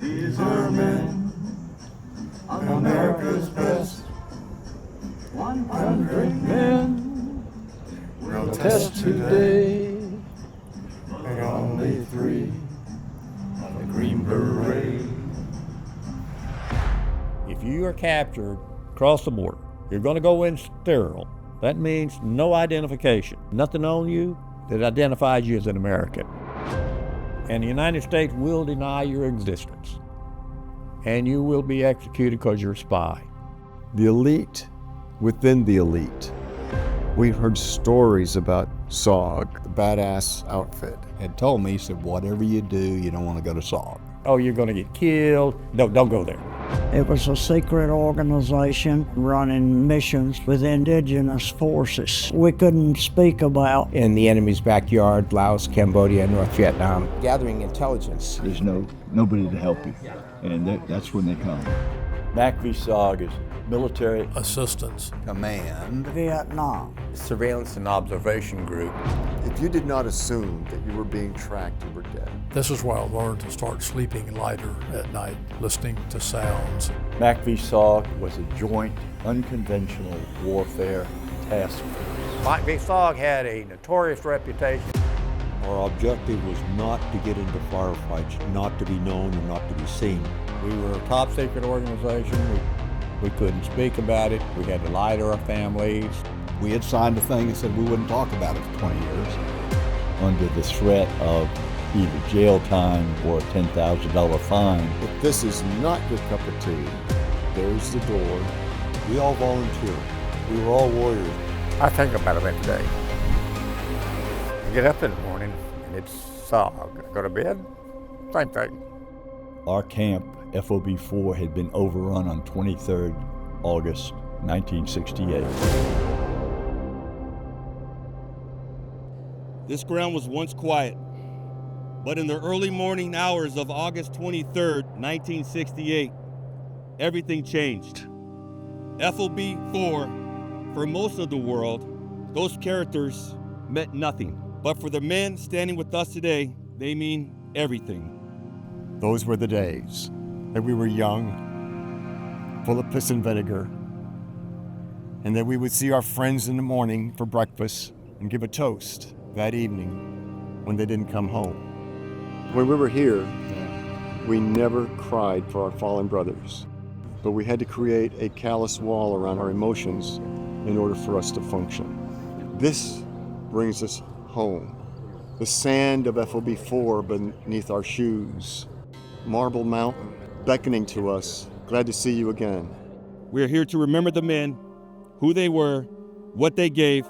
These are men, America's best. 100 men will test today, and only 3 on the Green Beret. If you are captured across the border, you're going to go in sterile. That means no identification, nothing on you that identifies you as an American. And the United States will deny your existence. And you will be executed because you're a spy. The elite within the elite. We've heard stories about SOG, the badass outfit. Had told me, he said, whatever you do, you don't want to go to SOG. Oh, you're going to get killed. No, don't go there. It was a secret organization running missions with indigenous forces we couldn't speak about. In the enemy's backyard, Laos, Cambodia, North Vietnam, gathering intelligence. There's nobody to help you, and that's when they come. MACV-SOG is Military Assistance Command. Vietnam. Surveillance and observation group. If you did not assume that you were being tracked, you were dead. This is where I learned to start sleeping lighter at night, listening to sounds. MACV-SOG was a joint, unconventional warfare task force. MACV-SOG had a notorious reputation. Our objective was not to get into firefights, not to be known and not to be seen. We were a top secret organization. We couldn't speak about it. We had to lie to our families. We had signed a thing that said we wouldn't talk about it for 20 years. Under the threat of either jail time or a $10,000 fine. If this is not your cup of tea, there's the door. We all volunteered. We were all warriors. I think about it every day. I get up in the morning and it's SOG. I go to bed, same thing. Our camp, FOB-4, had been overrun on 23rd August 1968. This ground was once quiet, but in the early morning hours of August 23rd, 1968, everything changed. FOB-4, for most of the world, those characters meant nothing. But for the men standing with us today, they mean everything. Those were the days that we were young, full of piss and vinegar, and that we would see our friends in the morning for breakfast and give a toast that evening when they didn't come home. When we were here, we never cried for our fallen brothers, but we had to create a callous wall around our emotions in order for us to function. This brings us home. The sand of FOB-4 beneath our shoes. Marble Mountain beckoning to us. Glad to see you again. We are here to remember the men, who they were, what they gave,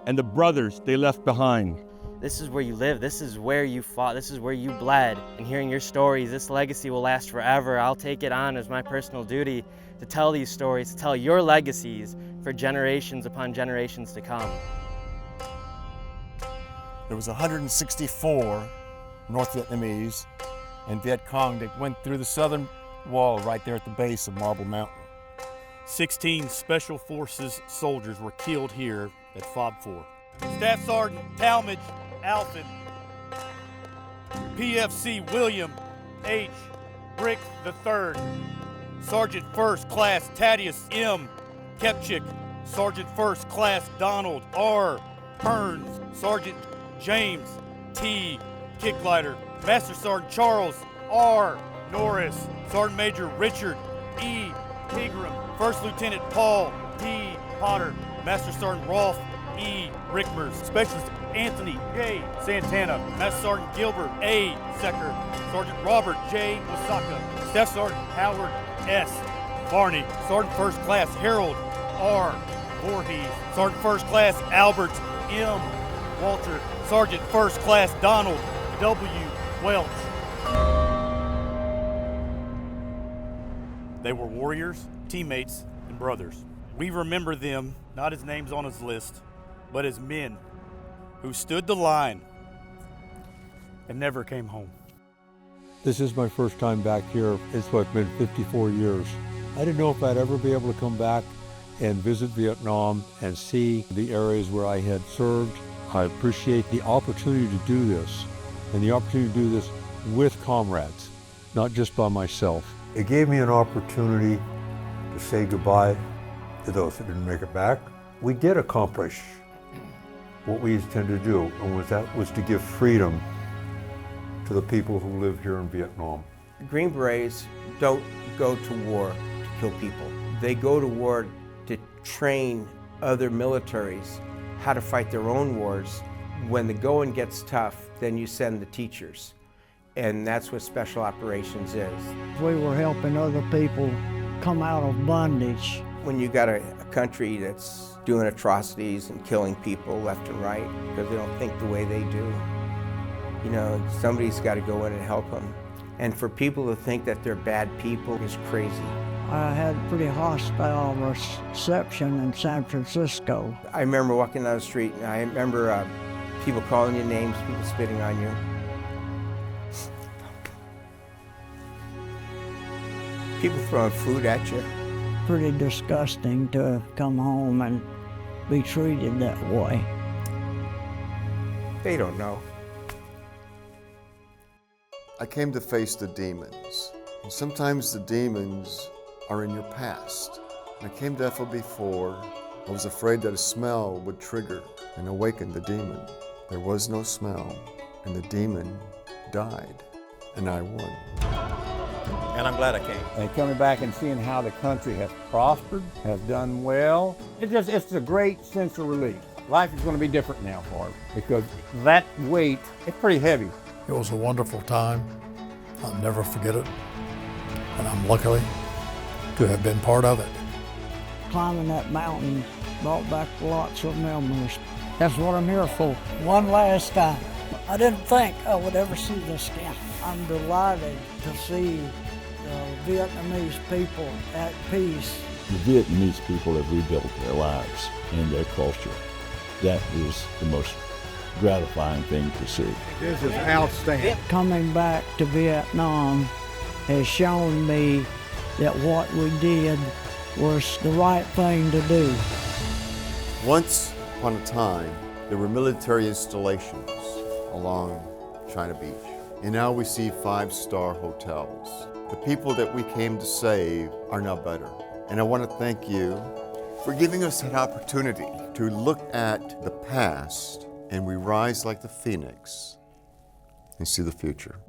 and the brothers they left behind. This is where you live, this is where you fought, this is where you bled. And hearing your stories, this legacy will last forever. I'll take it on as my personal duty to tell these stories, to tell your legacies for generations upon generations to come. There was 164 North Vietnamese and Viet Cong that went through the southern wall right there at the base of Marble Mountain. 16 Special Forces soldiers were killed here at FOB-4. Staff Sergeant Talmadge Alfin, PFC William H. Brick III, Sergeant First Class Thaddeus M. Kepchik, Sergeant First Class Donald R. Hearns, Sergeant James T. Kicklighter, Master Sergeant Charles R. Norris, Sergeant Major Richard E. Pegram, First Lieutenant Paul D. Potter, Master Sergeant Rolf E. Rickmers, Specialist Anthony J. Santana, Master Sergeant Gilbert A. Secker, Sergeant Robert J. Wasaka, Staff Sergeant Howard S. Varney, Sergeant First Class Harold R. Voorhees, Sergeant First Class Albert M. Walter, Sergeant First Class Donald W. Welch. They were warriors, teammates, and brothers. We remember them not as names on his list, but as men who stood the line and never came home. This is my first time back here. It's been 54 years. I didn't know if I'd ever be able to come back and visit Vietnam and see the areas where I had served. I appreciate the opportunity to do this and the opportunity to do this with comrades. not just by myself. It gave me an opportunity to say goodbye to those that didn't make it back. We did accomplish what we intended to do, and that was to give freedom to the people who live here in Vietnam. Green Berets don't go to war to kill people. They go to war to train other militaries how to fight their own wars. When the going gets tough, then you send the teachers. And that's what Special Operations is. We were helping other people come out of bondage. When you got a country that's doing atrocities and killing people left and right because they don't think the way they do, you know, somebody's got to go in and help them. And for people to think that they're bad people is crazy. I had pretty hostile reception in San Francisco. I remember walking down the street and I remember people calling you names, people spitting on you. People throwing food at you. Pretty disgusting to come home and be treated that way. They don't know. I came to face the demons. And sometimes the demons are in your past. When I came to FOB4, I was afraid that a smell would trigger and awaken the demon. There was no smell, and the demon died, and I won. And I'm glad I came. And coming back and seeing how the country has prospered, has done well, it's a great sense of relief. Life is going to be different now for us because that weight, it's pretty heavy. It was a wonderful time. I'll never forget it. And I'm lucky to have been part of it. Climbing that mountain brought back lots of memories. That's what I'm here for. One last time. I didn't think I would ever see this again. I'm delighted to see the Vietnamese people at peace. The Vietnamese people have rebuilt their lives and their culture. That is the most gratifying thing to see. This is outstanding. Coming back to Vietnam has shown me that what we did was the right thing to do. Once upon a time, there were military installations along China Beach. And now we see 5-star hotels. The people that we came to save are now better. And I want to thank you for giving us that opportunity to look at the past and we rise like the phoenix and see the future.